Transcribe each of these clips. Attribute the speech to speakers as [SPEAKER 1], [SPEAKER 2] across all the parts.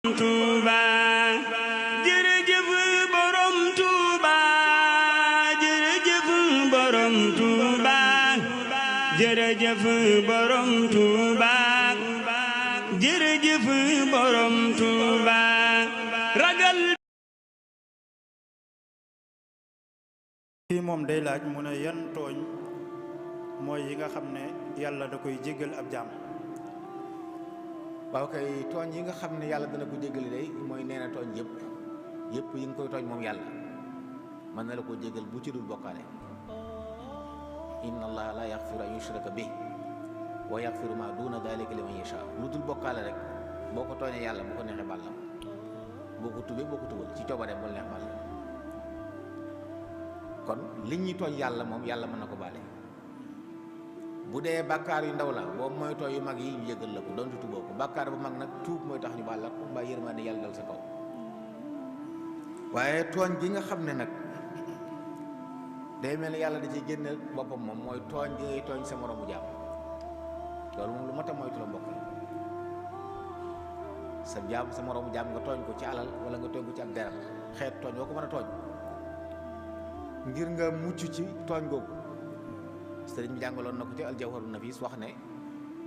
[SPEAKER 1] Touba jërëjëf borom Touba jërëjëf borom Touba jërëjëf borom Touba jërëjëf borom Touba ragal.
[SPEAKER 2] kii moom day laaj mu ne yan tooñ mooy yi nga xam ne yàlla da koy jéggal ab jaam.
[SPEAKER 3] waaw kay tooñ yi nga xam ne yàlla dana ko jéggali day mooy nee na tooñ yëpp yi nga koy tooñ moom yàlla mën na la ko jéggal bu ci dul bokkaale. inna allaha la yaxfiru an yushraka bi wa yaxfiru ma duna dalika liman yasha. lu dul bokkaale rek boo ko tooñee yàlla bu ko neexee baal la, boo ko tubee boo ko tubal ci coobareem bu la neex baal la. kon li ñuy tooñ yàlla moom yàlla mën na ko baale. bu dee bàkkaar yu ndaw la boobu mooy tooñ yu mag yi ñu jéggal la ko doonte tuboo ko. bàkkaar bu mag nag tuub mooy tax ñu baal la ko mbaa yërmande yàlla dal sa kaw. waaye tooñ gi nga xam ne nag day mel ne yàlla da ciy génne boppam moom mooy tooñ gi ngay tooñ sa moroomu jaam. loolu moom lu mat a moytu la mbokk yi. sa jaam sa moroomu jaam nga tooñ ko ci alal wala nga tooñ ko ci ab deram xeet tooñ boo ko mën a tooñ ngir nga mucc ci tooñ googu. sëriñ bi jàngaloon na ko ci aljawharu nafis wax ne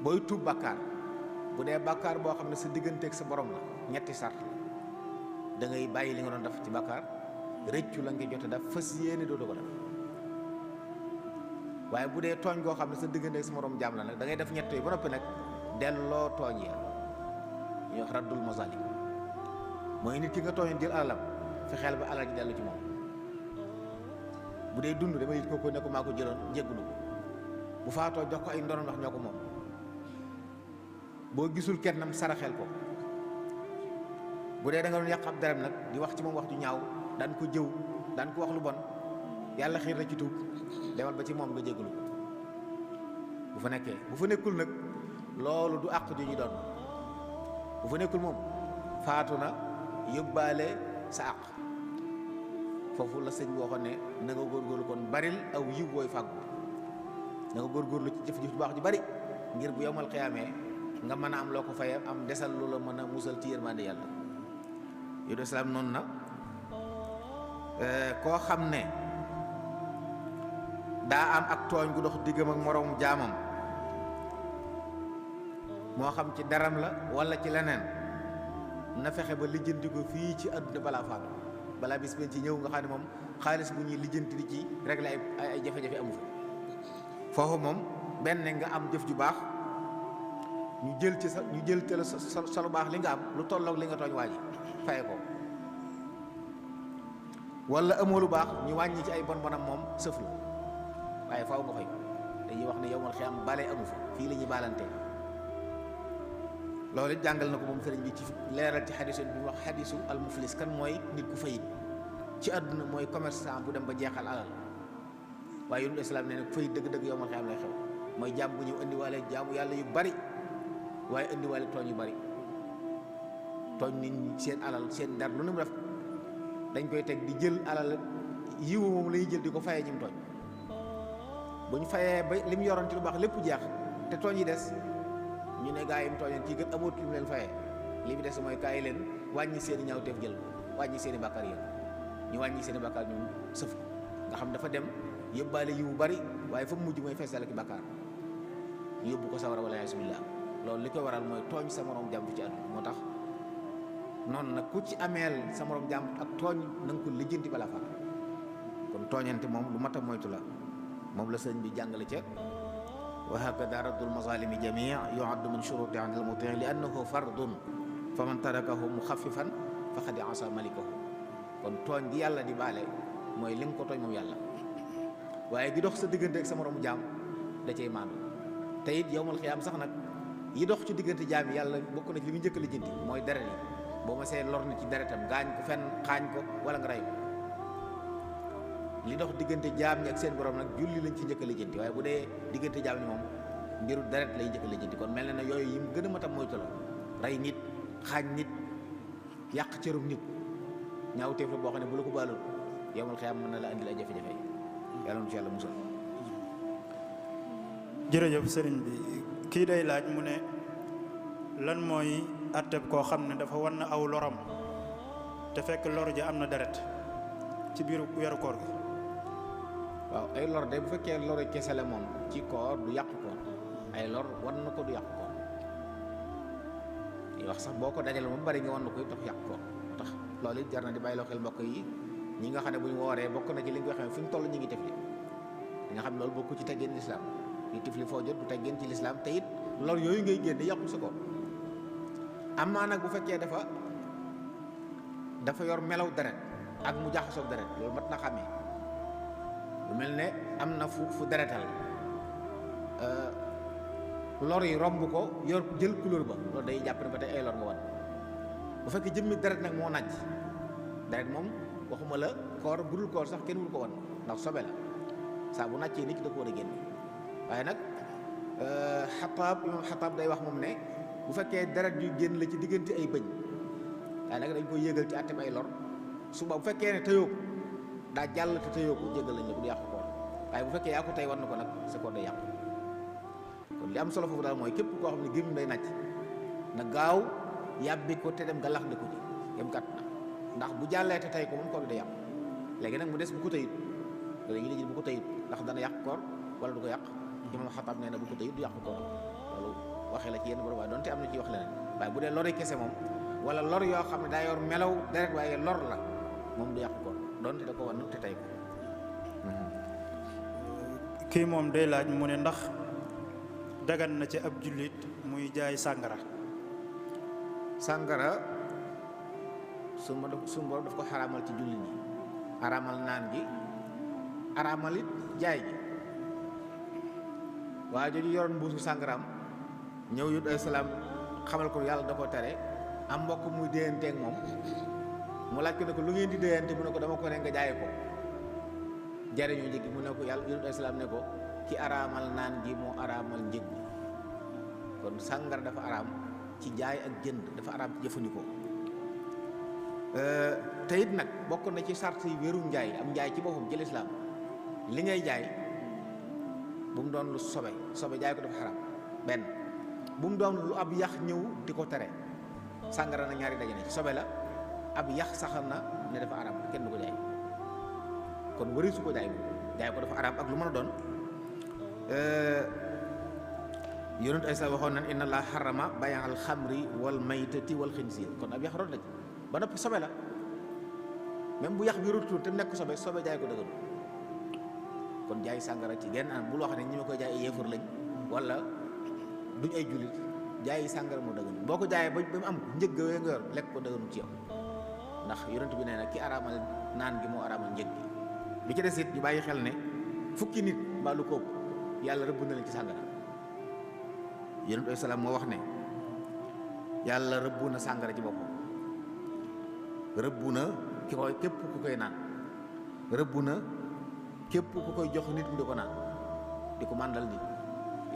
[SPEAKER 3] booy tuub bàkkaar bu dee bàkkaar boo xam ne sa digganteeg sa borom la ñetti sart la. da ngay bàyyi li nga doon def ci bàkkaar, rëccu la nga jote def, fas yéene doo ko def. waaye bu dee tooñ goo xam ne sa digganteeg sa morom jaam la nag da ngay def ñett yi ba noppi nag delloo tooñ ya ñuy wax raddul mazalim. mooy nit ki nga tooñoon jël alalam fexeel ba alal ji dellu ci moom. bu dee dund dama yit ko ne ko maa ko jëloon njëggulu ko. bu faatoo jox ko ay ndonom wax ñoo ko moom. boo gisul kennam saraxel ko. bu dee da nga doon yàq ab deram nag di wax ci moom wax ju ñaaw daan ko jëw daan ko wax lu bon yàlla xiir na ci tuub demal ba ci moom nga jéggalu ko. bu fa nekkee bu fa nekkul nag loolu du àq ju ñu doon. bu fa nekkul moom faatu na yóbbaale sa àq. foofu la sëñ bi waxoon ne na nga góorgóorlu kon baril aw yiw booy fàggu. na nga góorgóorlu ci jëf ju baax ju bari ngir bu yowmal xiyaamee nga mën a am loo ko fayee am desal lu la mën a musal ci yërmande yàlla. yu de salaam noonu na koo xam ne daa am ak tooñ gu dox diggam ak moroomu jaamam moo xam ci daram la wala ci leneen na fexe ba lijjanti ko fii ci àdduna balaa faatu. balaa bis ben ci ñëw nga xam ne moom xaalis bu ñuy lijjanti di ci régler ay jafe-jafe amu fa. foofu moom benn nga am jëf ju baax ñu jël ci sa lu baax li nga am lu tolloog li nga tooñ waa ji faye ko. wala amoo lu baax ñu wàññi ci ay bon bonam moom sëf la waaye faaw nga fay. dañuy wax ne yow mal xiyam bale amu fa fii la ñuy baalante. loolu it jàngal na ko moom sëriñ bi ci leeral ci xadisu bi mu wax xadisu al muflis kan mooy nit ku fayit ci àdduna mooy commerçant bu dem ba jeexal alal. waaye yonent islaam nee na fayit dëgg-dëgg yow mal xiyam lay xew mooy jàmm bu ñëw indiwaale jaamu yàlla yu bari waaye indiwaale tooñ yu bari. tooñ nit ñi seen alal seen dar lu ne mu def dañ koy teg di jël alal yiwu moom la ñuy jël di ko fayee ñi mu tooñ. bu ñu fayee ba li mu yoroon ci lu baax lépp jeex te tooñ yi des ñu ne gaa yi mu tooñoon kii gën amut lu mu leen fayee li bi des mooy kaa yi leen wàññi seen i ñaawteef jël wàññi seen i bàkkaar yéen ñu wàññi seen i bàkkaar ñun sëf ko nga xam dafa dem yóbbaale yiwu bari waaye fa mu mujj mooy feesal ak bàkkaar ñu yóbbu ko sawara wala yasubillah. loolu li koy waral mooy tooñ sa morom jàmm ci àdduna. moo tax noonu nag ku ci ameel sa morom jàmm ak tooñ na nga ko lijjanti balaa faatu. kon tooñante moom lu mat a moytu la moom la sëñ bi jàngale ca wa hakada raddul mazalimi jamii yuaddu min shuruti an al mutii li annahu fardun fa man tarakahu muxaffifan faqad asa malikahu. kon tooñ gi yàlla di baale mooy li nga ko tooñ moom yàlla waaye gi dox sa diggante ak sa moromu jaam da cay maandu. te it yowmal xiyaam sax nag yi dox ci diggante jaam yi yàlla bokk na ci li muy njëkk a lijjanti mooy deret yi. boo ma see lor na ci deretam gaañ ko fenn xaañ ko wala nga rey ko. li dox diggante jaam ñi ak seen borom nag julli lañ ci njëkk a lijjanti waaye bu dee diggante jaam ñi moom mbiru deret lay njëkk a lijjanti. kon mel na ne yooyu yi mu gën a matam moytu la rey nit xaañ nit yàq cërum nit ñaawteef la boo xam ne bu la ko baaloon yowmal xiyaam mën na la andil ay jafe-jafe yi yàlla na ci yàlla musal.
[SPEAKER 2] jërëjëf sëriñ bi kii day laaj mu ne lan mooy atteb koo xam ne dafa wan na aw loram te fekk lor ji am na deret ci biiru weeru koor gi.
[SPEAKER 3] waaw ay lor de bu fekkee lori kese la moom ci koor du yàq koor, ay lor wan na ko du yàq koor. yi wax sax boo ko dajale moom bari nga wan na koy tax yàq koor. tax loolu it jar na di bàyyi loo xel mbokk yi ñi nga xam ne bu ñu wooree bokk na ci li nga xam ne fi ñu toll ñu ngi tifli. li nga xam ne loolu bokku ci teggeen lislaam yi tifli foo jot du teggeen ci lislaam te it lor yooyu ngay génn yàqu sa koor. amaa nag bu fekkee dafa yor melaw deret ak mu jaxasoog deret loolu mat na xàmmee. lu mel ne am na fu deretal lor yi romb ko yor jël couleur ba loolu day jàpp ne ba tey ay lor nga wan. bu fekkee jëmmi deret nag moo nàcc deret moom waxuma la koor bu dul koor sax kenn wul ko wan ndax sobe la saa bu nàccee nit ki da ko war a génn. waaye nag xataab day wax moom ne bu fekkee deret yu génn la ci diggante ay bëñ waaye nag dañ koy yëgal ci àtteem ay lor suba bu fekkee ne tëyoo ko daa jàll te tëyoo ko jéggal lañ la du yàqu koor. waaye bu fekkee yaa ko tey war na ko nag sa koor day yàqu. kon li am solo foofu daal mooy képp koo xam ne gémmiñ day nàcc na gaaw yàbbi ko te dem nga lax ndiku ji yem kat na ndax bu jàllee te tey ko moom koor bi day yàqu. léegi nag mu des bu ko tëyit léegi li bu ko tëyit ndax dana yàq koor wala du ko yàq. imam Xattaab nee na bu ko tëyit du yàq koor. loolu waxee la ci yenn borom waaye donte am na ci wax leneen waaye bu dee lori kese moom wala lor yoo xam ne daa yor melaw deret waaye lor la moom du yàq koor donte da ko wan te tey ko.
[SPEAKER 2] kii moom day laaj mu ne ndax dagan na ci ab jullit muy jaay sàngara.
[SPEAKER 3] sàngara suñu borom daf ko xaraamal ci jullit ñi araamal naan gi araamal it jaay gi. waaye jooju yoroon mbuusu sàngaraam ñëw yut ay salaam xamal ko yàlla da ko tere am mbokk muy déyanteeg moom mu laaj ko ne ko lu ngeen di déyante mu ne ko dama ko ne nga jaay ko jariñu njëg mu ne ko yàlla yut ay salaam ne ko ki araamal naan gi moo araamal njëg bi kon sàngara dafa araam ci jaay ak jënd dafa araam ci jëfandikoo. te it nag bokk na ci sart yi wéru njaay am njaay ci boppam ci lislaam li ngay jaay bu mu doon lu sobe jaay ko dafa xaraam benn bu mu doon lu ab yax ñëw di ko tere sàngara na ñaari daje na ci sobe la ab yax saxal na ne dafa araam kenn du ko jaay kon wari su ko jaay ko dafa araam ak lu mën a doon. yonent ay sa waxoon nan inna allaha harrama bay'al xamri wal maytati wal xinsiir kon ab yax rot la ci ba noppi sobe la même bu yax bi rotutoon te nekk sobe jaay ko dëgg kon jaay sàngara ci genn anam bul wax ne ñi ma koy jaay ay yéefar lañ wala duñ ay jullit jaay sàngara moo dëgg boo ko jaayee ba mu am njëg ga nga yor lekk ko dëgg ci yow ndax yonent bi nee na ki araamal naan gi moo araamal njëg gi. bi ci des it ñu bàyyi xel ne fukki nit mbaa lu ko yàlla rëbb na leen ci sàngara. yonent bi salaam moo wax ne yàlla rëbb na sàngara ci boppam rëbb na ki koy képp ku koy naan rëbb na képp ku koy jox nit mu di ko naan di ko màndal nit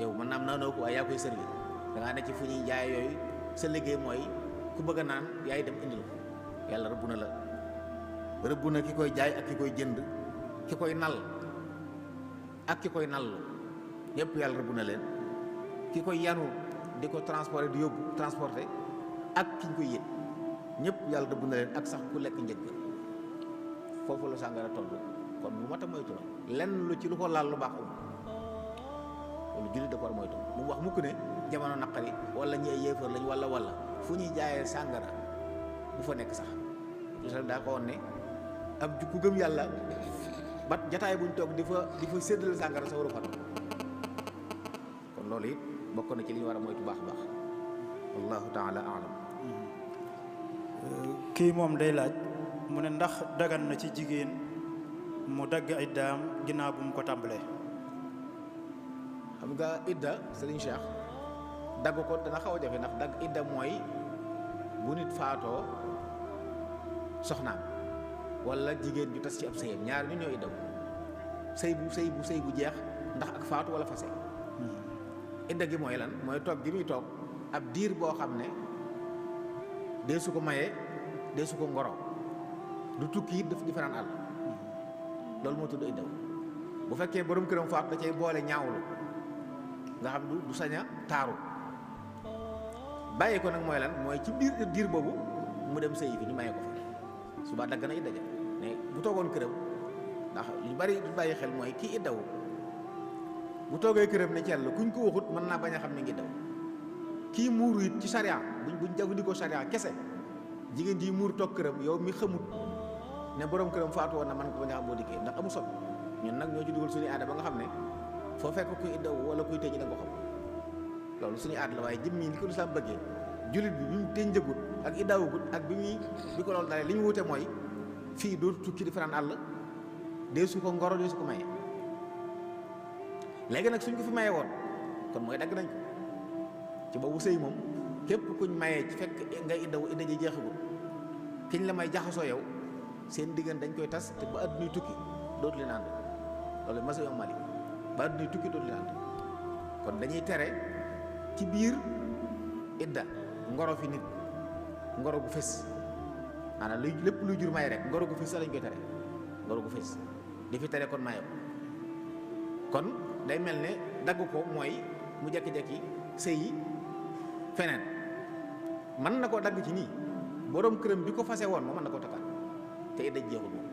[SPEAKER 3] yow man naam naanoo ko waaye yaa koy servi da ngaa ne ci fu ñuy jaay yooyu sa liggéey mooy ku bëgg a naan yaay dem indil ko yàlla rëbb na la rëbb na ki koy jaay ak ki koy jënd ki koy nal ak ki koy nallu ñëpp yàlla rëbb na leen ki koy yanu di ko transporter di yóbbu transporter ak ki ñu koy yët ñëpp yàlla rëbb na leen ak sax ku lekk njëg foofu la sàngara toll kon bu mat a moytu la lenn lu ci lu ko laal lu baax loolu jullit da ko war moytu bu mu wax mukk ne jamono naqari wala ñi ay yéefar lañ wala fu ñuy jaayee sàngara bu fa nekk sax lu daa ko woon ne ab ku gëm yàlla ba jataay buñ toog di fa séddale sàngara sa waru fa kon loolu it bokk na ci li ñu war a moytu baax baax wallahu taala alam.
[SPEAKER 2] kii moom day laaj mu ne ndax dagan na ci jigéen mu dagg iddaam ginnaaw bu mu ko tàmbalee.
[SPEAKER 3] xam nga idda Serigne Cheikh dagg ko dana xaw a jafe ndax dagg idda mooy bu nit faatoo soxnaam wala jigéen ju tas ci ab sëyam ñaar ñu ñoo iddaw sëy bu jeex ndax ak faatu wala fase. idda gi mooy lan mooy toog gi muy toog ab diir boo xam ne dee su ko mayee dee su ko ngoro du tukki it daf di fanaan àll loolu moo tudd iddaw bu fekkee borom këram faatu da cay boole ñaawlu nga xam du sañ a taaru bàyyi ko nag mooy lan mooy ci biir diir boobu mu dem sëyi fi ñu maye ko fa suba dagg na idda ja mais bu toogoon këram ndax lu bari du bàyyi xel mooy kii iddawu bu toogee këram ne cell kuñ ko waxut mën naa bañ a xam ne ngi daw kii muuru it ci sariya buñ jëfandikoo sariya kese jigéen ji muur toog këram yow mi xamut ne borom këram faatu woon na man ko bañ a xam boo dikkee ndax amu sot ñun nag ñoo ci dugal suñu aada ba nga xam ne foo fekk kuy iddaw wala kuy tëj da nga ko xam loolu suñu aada la waaye jëmmi li ko lislaam bëggee jullit bi mu tënjagut ak iddawugut ak bi ko loolu dalee li ñu wute mooy fii dootu tukki di fanaan àll dee su ko ngoro dee su ko maye léegi nag suñ ko fi maye woon kon mooy dagg nañ ko ci boobu sëy moom képp kuñ mayee ci fekk nga iddawu idda ji jeexagul kiñ la may jaxasoo yow seen diggante dañ koy tas te ba àddunay tukki dootu leen ànd loolu masa yoom Mali ba àddunay tukki dootu leen ànd kon dañuy tere ci biir idda ngoro fi nit ngoro gu fés maanaam luy lépp luy jur may rek ngoro gu fés sax lañ koy tere ngoro gu fés di fi tere kon maye ko kon day mel ne dagg ko mooy mu jekki-jekki sëy yi feneen mën na koo dagg ci nii borom këram bi ko fase woon moom mën na koo takkaat te idda jeexul moom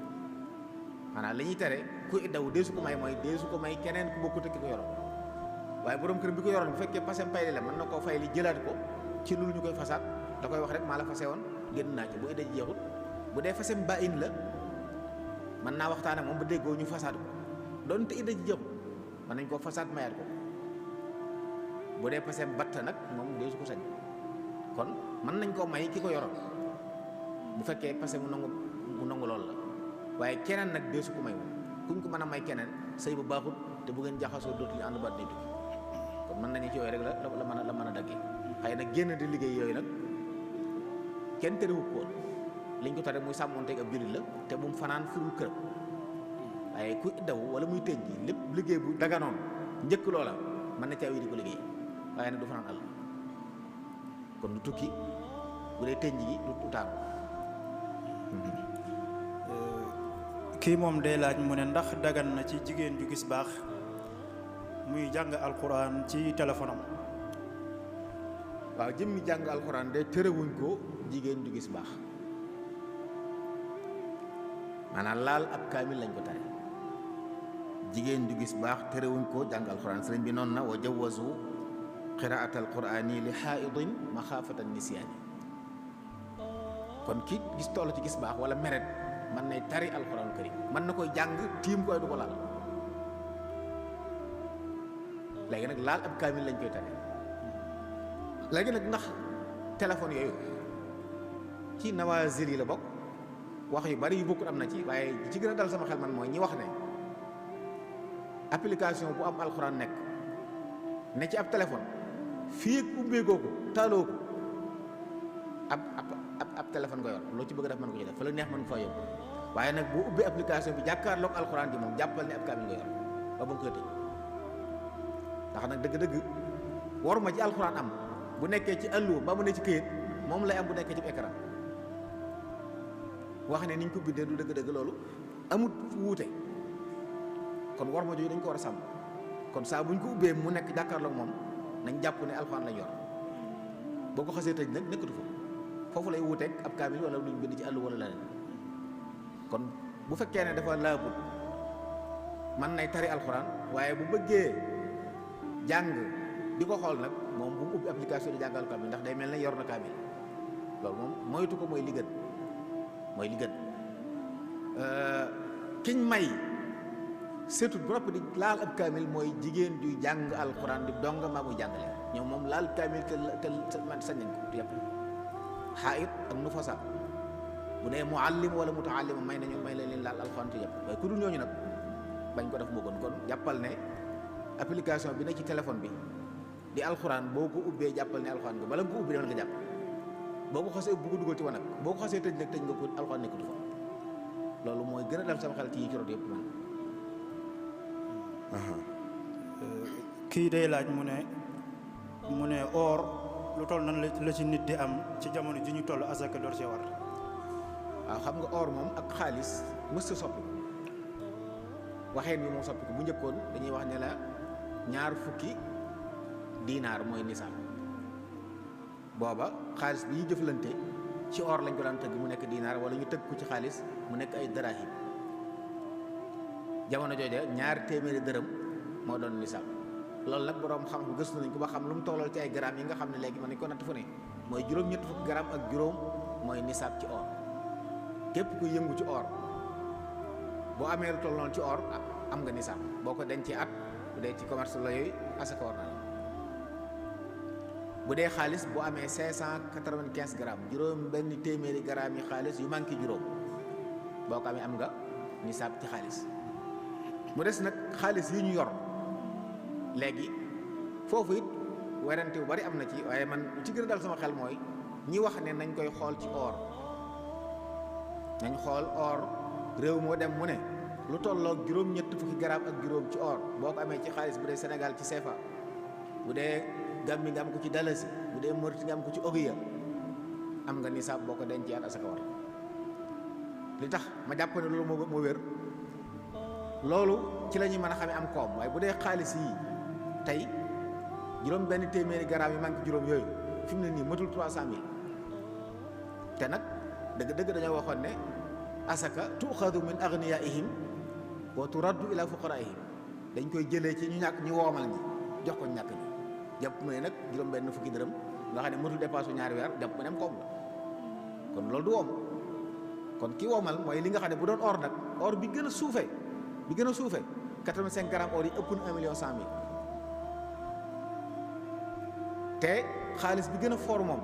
[SPEAKER 3] maanaam li ñuy tere ku iddawu dee su ko may mooy dee su ko may keneen ku bokkut ak ki ko yoroon waaye borom këram bi ko yoroon bu fekkee pasem pay la mën na koo fay li jëlaat ko ci loolu ñu koy fasaat da koy wax rek maa la fase woon génn naa ci bu idda jeexul bu dee fasem ba in la mën naa waxtaan ak moom ba déggoo ñu fasaat ko doonte idda ji jeexul mën nañ koo fasaat mayaat ko bu dee pasem batt nag moom dee su ko sañ kon mën nañ koo may ki ko yoroon bu fekkee passé mu nangu loolu la waaye keneen nag dee su ko may moom kuñ ko mën a may keneen sëy bu baaxul te bu ngeen jaxasoo dootuñu ànd baat day tukki kon mën nañu ci yooyu rek la mën a daggee xëy nag génn di liggéey yooyu nag kenn terewu ko woon liñ ko tere muy sàmmoonteeg ab jullit la te bu mu fanaan furul këram waaye ku iddawu wala muy tëj ji lépp liggéey bu daganoon njëkk loola mën na caa wi di ko liggéey waaye nag du fanaan àll kon du tukki bu dee tëj gi du taamu.
[SPEAKER 2] kii moom day laaj mu ne ndax dagan na ci jigéen ju gis baax muy jàng alquran ci téléphone am.
[SPEAKER 3] waaw jëmmi jàng alquran de tërëwuñ ko jigéen ju gis baax maanaam laal ab kaamil lañ ko tere jigéen ju gis baax tërëwuñ ko jàng alquran sëriñ bi noonu na wa jawazu qiraat alqurani li xaaidin maxaafata nisyaani kon ki gis toll ci gis baax wala meret mën nay tari alquran karim mën na koy jàng tiim koy du ko laal léegi nag laal ab kaamil lañ koy tere léegi nag ndax téléphone yooyu ci nawazil yi la bokk wax yu bari yu bokkul am na ci waaye ci gën a dal sama xel man mooy ñi wax ne application bu am alxuraan nekk ne ci ab téléphone fii ak ubbeekoo ko taaloo ko ab téléphone nga yor loo ci bëgg def mën ko ci def fa la neex mën ko fa yóbbu waaye nag boo ubbee application bi jàkkaarloog alxuraan ji moom jàppal ne ab kaamil nga yor ba ba nga koy tëj ndax nag dëgg-dëgg war ma ci alxuraan am bu nekkee ci alluwa ba mu ne ci këyit moom lay am bu nekkee ci écran wax ne niñ ko bindee du dëgg-dëgg loolu amut wuute kon war ma jooju dañ ko war a sàmm kon saa buñ ko ubbee mu nekk jàkkaarloog moom nañ jàpp ne alxuraan lañ yor boo ko xasee tëj nag nekkatu fa foofu lay wuuteeg ab kaamil wala luñ bind ci alluwa wala leneen kon bu fekkee ne dafa laabut man nay tari alxuraan waaye bu bëggee jàng di ko xool nag moom bu mu ubbi application di jàngal kaamil ndax day mel ne yor na kaamil loolu moom moytu ko mooy li gën mooy li gën kiñ may surtout bu noppi di laal ab kaamil mooy jigéen juy jàng alxuraan di donga maa muy jàngale ñoom moom laal kaamil te man sañ nañ ko yëpp xaayit ak nufasa bu dee muallim wala mutaallim may leen laal alxuraan te yëpp waaye ku dul ñooñu nag bañ ko def moo gën kon jàppal ne application bi ne ci téléphone bi di alxuraan boo ko ubbee jàppal ne alxuraan nga bala nga ko ubbi demal nga jàpp boo ko xasee bu ko dugal ci wanag boo ko xasee tëj nag tëj nga ko alxuraan nekkatu fa loolu mooy gën a dal sama xel ci yi ci rot yëpp man.
[SPEAKER 2] kii day laaj mu ne or lu toll nan la ci nit di am ci jamono ji ñu toll asaka door cee war.
[SPEAKER 3] waaw xam nga or moom ak xaalis mës a soppi waxeen bi moom soppi ko bu njëkkoon dañuy wax ne la 20 diinaar mooy nisaab booba xaalis bi ñuy jëflante ci or lañ ko daan tëgg mu nekk dinaar wala ñu tëgg ko ci xaalis mu nekk ay darahim. jamono jooja 2 téeméeri dërëm moo doon nisaab. loolu nag borom xam gëstu nañ ko ba xam lu mu tollal ci ay grammes yi nga xam ne léegi mën nañ ko natt fu ne mooy juróom-ñett fukki gramme ak juróom mooy nisaab ci or. képp ku yëngu ci or boo amee lu toll noonu ci or am nga nisaab boo ko dencee at bu dee ci commerce la yooyu asaka war na la. bu dee xaalis bu amee 595 grammes juróom benn téeméeri grammes yi xaalis yu manqué juróom boo ko amee am nga nisaab ci xaalis. mu des nag xaalis yi ñu yor léegi foofu it werante bu bari am na ci waaye man ci gën a dal sama xel mooy ñi wax ne nañ koy xool ci or. nañ xool or réew moo dem mu ne lu tolloog juróom-ñett fukki grammes ak juróom ci or boo ko amee ci xaalis bu dee Sénégal ci CFA bu dee Gambie nga am ko ci dalasi bu dee Mauritanie nga am ko ci ogiya am nga nisaab boo ko dencee at asaka war. li tax ma jàpp ne loolu moo wér loolu ci la ñuy mën a xamee am koom waaye bu dee xaalis yi tey juróom benn téeméeri grammes yi manqué juróom yooyu fi mu ne nii matul 300 000 te nag dëgg-dëgg dañoo waxoon ne asaka tuxadu min agniyaihim wa turaddu ila fuqaraihim dañ koy jëlee ci ñu ñàkk ñu woomal ñi jox ko ñàkk ñi. jàpp ma ne nag juróom benn fukki dërëm nga xam ne matul dépasse 2 weer jàpp ma ne am koom la kon loolu du woom. kon ki woomal mooy li nga xam ne bu doon or nag or bi gën a suufee 85 grammes or yi ëpp na 1,100,000 te xaalis bi gën a fort moom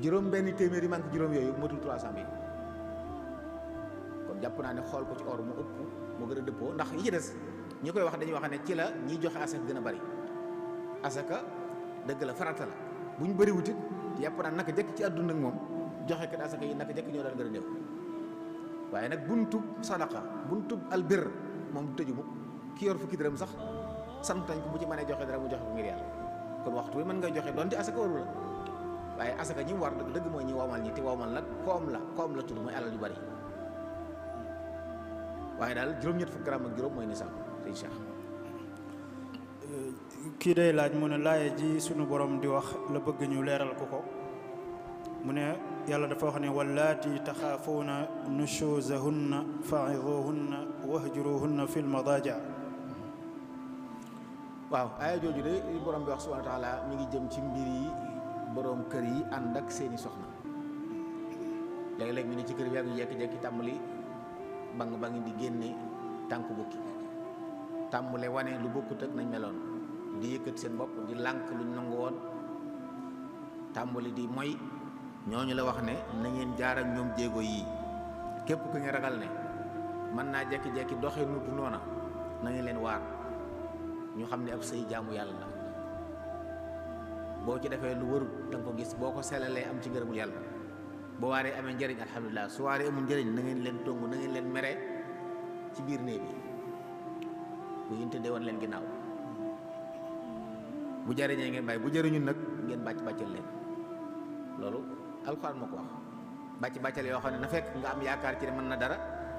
[SPEAKER 3] juróom benn téeméeri manque juróom yooyu matul 300,000 kon jàpp naa ne xool ko ci or mu ëpp mu gën a dëppoo ndax yi ci des ñi koy wax dañuy wax ne ci la ñiy joxe asaka gën a bari. asaka dëgg la farata la bu ñu bëri wutit yàpp naa naka jëkk ci àdduna ak moom joxe kat asaka yi naka jëkk ñoo daan gën a néew waaye nag buntub sadaqa buntub albir moom du tëju mukk ki yor fukki dërëm sax sant nañ ko bu ci mënee joxe dara mu joxe ko ngir yàlla kon waxtu bi mën ngay joxe donte asaka waru la waaye asaka ñi mu war dëgg mooy ñi woomal ñi te woomal nag koom la tudd mooy alal yu bari waaye daal juróom-ñett fukki gramme ak juróom mooy nisaab sëñ Cheikh.
[SPEAKER 2] kii day laaj mu ne laaya ji sunu borom di wax la bëgg ñu leeral ko mu ne yàlla dafa wax ne wallaati taxaafuuna nushuzahunna fa'izuhunna wahjuruhunna fil madaaji'.
[SPEAKER 3] waaw aaya jooju de borom bi wax subhaanahu wa taala mi ngi jëm ci mbir yi borom kër yi ànd ak seeni soxna léeg-léeg mi ne ci kër bi ak ñu jekki-jekki tàmbali bang di génne tànk bukki tàmbale wane lu bokkut ak nañ meloon di yëkkat seen bopp di lànk luñ nangu woon tàmbali di moy ñooñu la wax ne na ngeen jaar ak ñoom jéego yii képp ku ñu ragal ne mën naa jekki-jekki doxee nu du noona na ngeen leen waar ñu xam ne ab sëy jaamu yàlla la boo ci defee lu warut da nga ko gis boo ko selalee am ci ngërëmul yàlla boo waaree amee njëriñ alhamdulilah su waaree amul njëriñ na ngeen leen tongu na ngeen leen mere ci biir néeg bi bu ngeen tëddee woon leen ginnaaw bu jariñee ngeen bàyyi bu jëriñul nag ngeen bàccal leen loolu alxuraan moo ko wax bàccal yoo xam ne na fekk nga am yaakaar ci ne mën na dara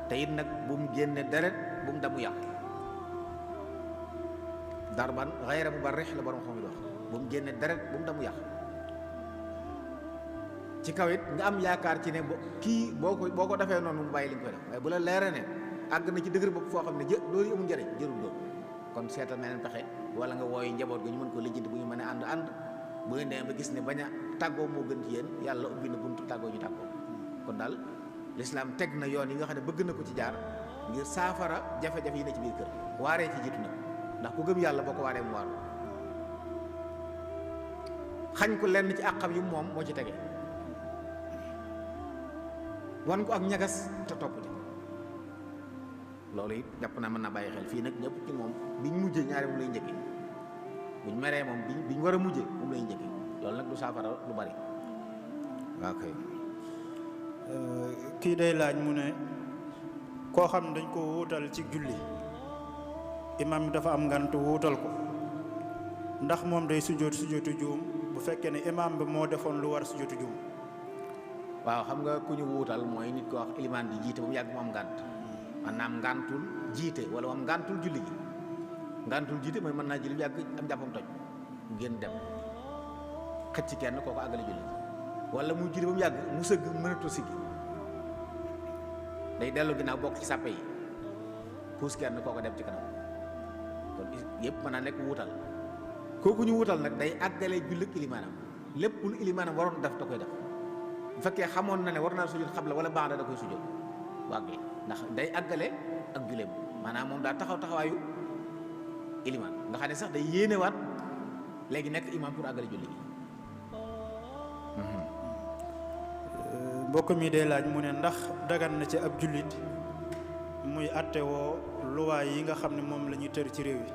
[SPEAKER 3] te it nag bu mu génne deret bu mu damu yàq darban xayra mubarrih la borom xam yi wax bu mu génne deret bu mu damu yàq ci kaw it nga am yaakaar ci ne kii boo ko defee noonu mu bàyyi li nga koy def waaye bu la leeree ne àgg na ci dëgër bopp foo xam ne loolu amul njëriñ jërul doon kon seetal meneen pexe wala nga wooyu njaboot ga ñu mën ko lijjanti bu ñu mën a ànd bu ngeen demee ba gis ne bañ a tàggoo moo gën ci yéen yàlla ubbi na buntu tàggoo ñu tàggoo kon daal lislaam teg na yoon yi nga xam ne bëgg na ko ci jaar ngir saafara jafe-jafe yi ne ci biir kër waaree ci jiitu nag ndax ku gëm yàlla boo ko waaree mu waaru xañ ko lenn ci àqam yi moom moo ci tege wan ko ak ñagas te topp ci loolu it jàpp naa mën naa bàyyi xel fii nag ñëpp ci moom biñ mujjee ñaari moom lay njëkkee buñ meree moom biñ war a mujjee moom lay njëkkee loolu nag du saafara lu bari waaw kay.
[SPEAKER 2] kii day laaj mu ne koo xam dañ ko wuutal ci julli imam bi dafa am ngant wuutal ko ndax moom day sujjóotu juum bu fekkee ne imam bi moo defoon lu war sujjóotu juum.
[SPEAKER 3] waaw xam nga ku ñu wuutal mooy nit ko wax ilimaan di jiite ba mu yàgg mu am ngànt maanaam ngàntul jiite wala mu am ngàntul julli gi ngàntul jiite mooy mën naa julli bu yàgg am jàppam toj génn dem xëcc ci kenn kooku àggale julli wala mu julli ba mu yàgg mu sëgg mënatu siggi day dellu ginnaaw bokk ci sàppe yi puus kenn kooko dem ci kanam kon yëpp mën naa nekk wuutal kooku ñu wuutal nag day àggale julli ilimaanam lépp lu ilimaanam waroon def da koy def bu fekkee xamoon na ne war naa sujjóot xabla wala ba'da da koy sujjóot bu àggee ndax day àggale ak julleem maanaam moom daa taxawaayu ilimaan nga xam ne sax day yéenewaat léegi nekk imaam pour àggale julli gi.
[SPEAKER 2] mbokk mi day laaj mu ne ndax dagan na ci ab jullit muy attewoo luwaay yi nga xam ne moom la ñuy tër ci réew yi.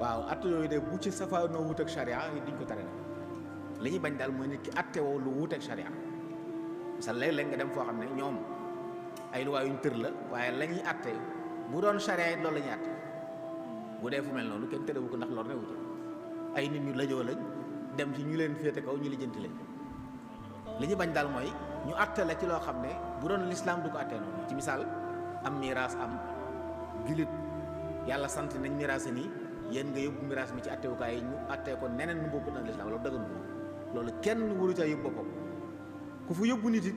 [SPEAKER 3] waaw atte yooyu de bu ci safaanoo wut ak charia yi duñ ko tere nag li ñuy bañ daal mooy nit ki attewoo lu wut ak charia sa léeg-léeg nga dem foo xam ne ñoom ay luwaay yuñ tër la waaye la ñuy atte bu doon charia it loolu la ñuy atte bu dee fu mel noonu kenn terewu ko ndax lor ne wuti ay nit ñu lajoo lañ dem ci ñu leen féete kaw ñu lijjanti leen li ñu bañ daal mooy ñu atte la ci loo xam ne bu doon lislaam du ko attee noonu ci misaal am miraas am jullit yàlla sant nañ miraas nii yéen nga yóbbu miraas mi ci attewukaay yi ñu attee ko neneen nu bokkut nag lislaam loolu dëgganul loolu kenn waru ca yóbbu boppam ku fa yóbbu nit it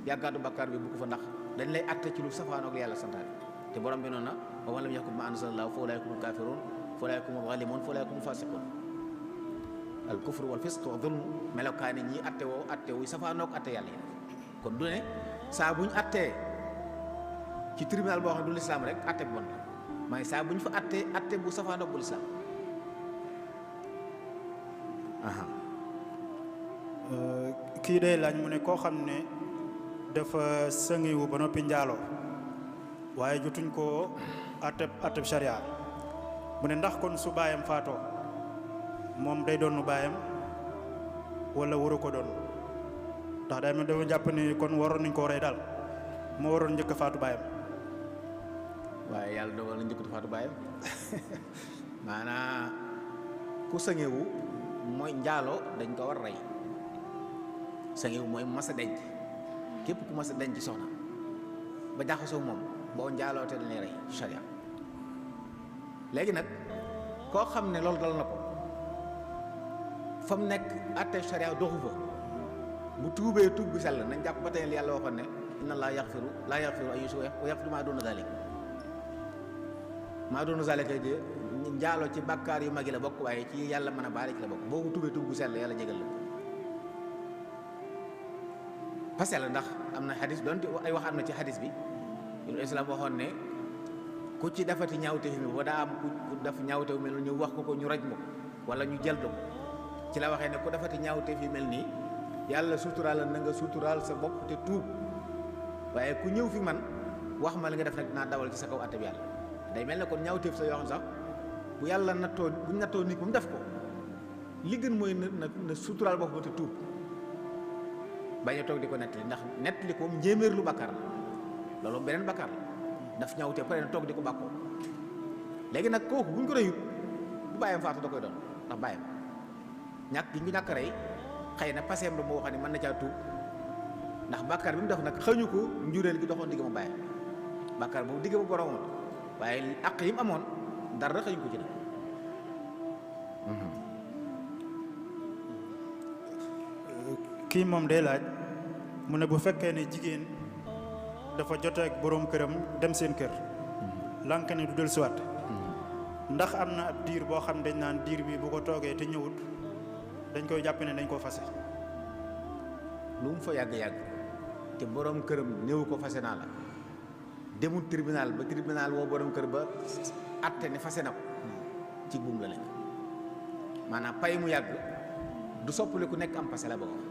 [SPEAKER 3] yàggaatu bakkaar bi bu ko fa ndax dañ lay atte ci lu safaanoog yàlla santaane te borom bi noonu na wa man lam yaxkum ma anzalallahu fa ulaa'ika humul kaafiruun fa ulaa'ika humuz zaalimuun fa ulaa'ika humul faasiquun al kufru wal fisq wa zulm melokaani ñii atte woo atte wuy safaanoog atte yàlla yi kon du ne saa buñ attee ci tribunal boo xam ne du lislaam rek atte bu bon la mooy saa bu ñu fa atte bu safaanoog bu lislaam
[SPEAKER 2] kii day laaj mu ne koo xam ne dafa sëngiwu ba noppi njaaloo waaye jotuñ koo atteb sharia mu ne ndax kon su baayam faatoo moom day doonu baayam wala waru ko doon ndax day mel dafa jàpp ni kon waroon nañ koo rey daal moo waroon njëkk a faatu baayam.
[SPEAKER 3] waaye yàlla dogal na njëkkatu faatu baayam maanaam ku sëngewu mooy njaaloo dañ ko war rey sëngewu mooy mas a denc képp ku mas a denc soxna ba jaxasoo moom boo njaaloo te dañ lay rey sharia léegi nag koo xam ne loolu dal na ko fa mu nekk atte sharia doxu fa bu tuubee tuub bi sell nañ jàpp ba tey li yàlla waxoon ne inna laa yaxfiru an yushraka wa yaxfiru maa duuna zalik maa doonu zalika de njaaloo ci bàkkaar yu mag yi la bokk waaye ci yàlla mën a baale ci la bokk boo ko tubee tub gu sell yàlla jégal la parce que ndax am na xadis donte ay wax am na ci xadis bi yu islam waxoon ne ku ci defati ñaawteef mi ba daa am ku def ñaawteef mel ñu wax ko ñu raj mo wala ñu jël ko ci la waxee ne ku defati ñaawteef yi mel nii yàlla suturaal la na nga suturaal sa bopp te tuub waaye ku ñëw fi man wax ma li nga def nag dinaa dawal ci sa kaw atte bi yàlla day mel ne kon ñaawteef sa yoo xam sax bu yàlla nattoo nit bu mu def ko li gën mooy na suturaal bopp ba te tuub bañ a toog di ko nettali ndax nettali ko njéeméer lu bakkaar la loolu beneen bakkaar la daf ñaawteef pare na toog di ko bàkkoo léegi nag kooku buñ ko reyut bu bàyyam faatu da koy doon ndax bàyyam ñàkk gi ñu ñàkk rey xëy na paseem la moo xam ne mën na caa tuub ndax bakkaar bi mu def nag xëñu ko njuréel gi doxoon digg ma bàyyam bakkaar boobu digg ma boromam waaye àq yi mu amoon dara xëy ko ci nag
[SPEAKER 2] kii moom day laaj mu ne bu fekkee ne jigéen dafa jotee ak boroom këram dem seen kër lànk ne du dellusiwaat ndax am na ab diir boo xam dañ naan diir bi bu ko toogee te ñëwut dañ koy jàpp ne dañ koo fase
[SPEAKER 3] lu mu fa yàgg-yàgg te boroom këram néew ko fase naa la demul tribunal ba tribunal woo borom kër ba atte ne fase na ko ci buum la nekk maanaam pay mu yàgg du soppali ku nekk am fase la ba wax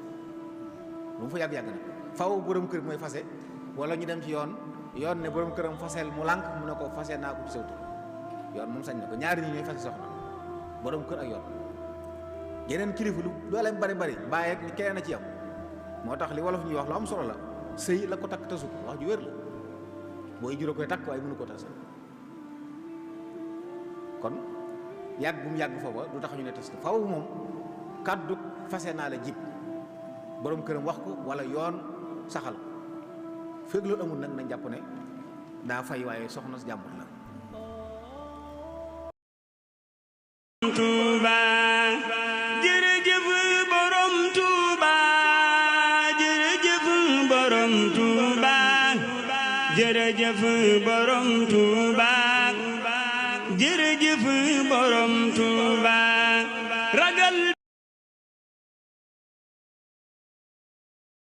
[SPEAKER 3] lu mu fa yàgg-yàgg nag faw borom kër mooy fase wala ñu dem ci yoon ne borom këram fasel mu lànk mu ne ko fase naa ko ci sawtu yoon moom sañ na ko ñaari ñi ñooy fase soxna borom kër ak yoon yeneen kilifa lu dooleem bari bàyyi ak keneen a ci yam moo tax li wolof ñuy wax lu am solo la sëy la ko takk tasu ko wax ju wér la booy juró koy takk waaye mënu ko tas kon yàgg bu mu yàgg foofa du tax ñu ne tas ko faw moom kàddu fase naa la jib borom këram wax ko wala yoon saxal fekk loolu amul nag nañ jàpp ne daa fay waaye soxna si jàmbur la
[SPEAKER 1] Tuuba jërëjëf jërëjëf borom Tuuba jërëjëf borom Tuuba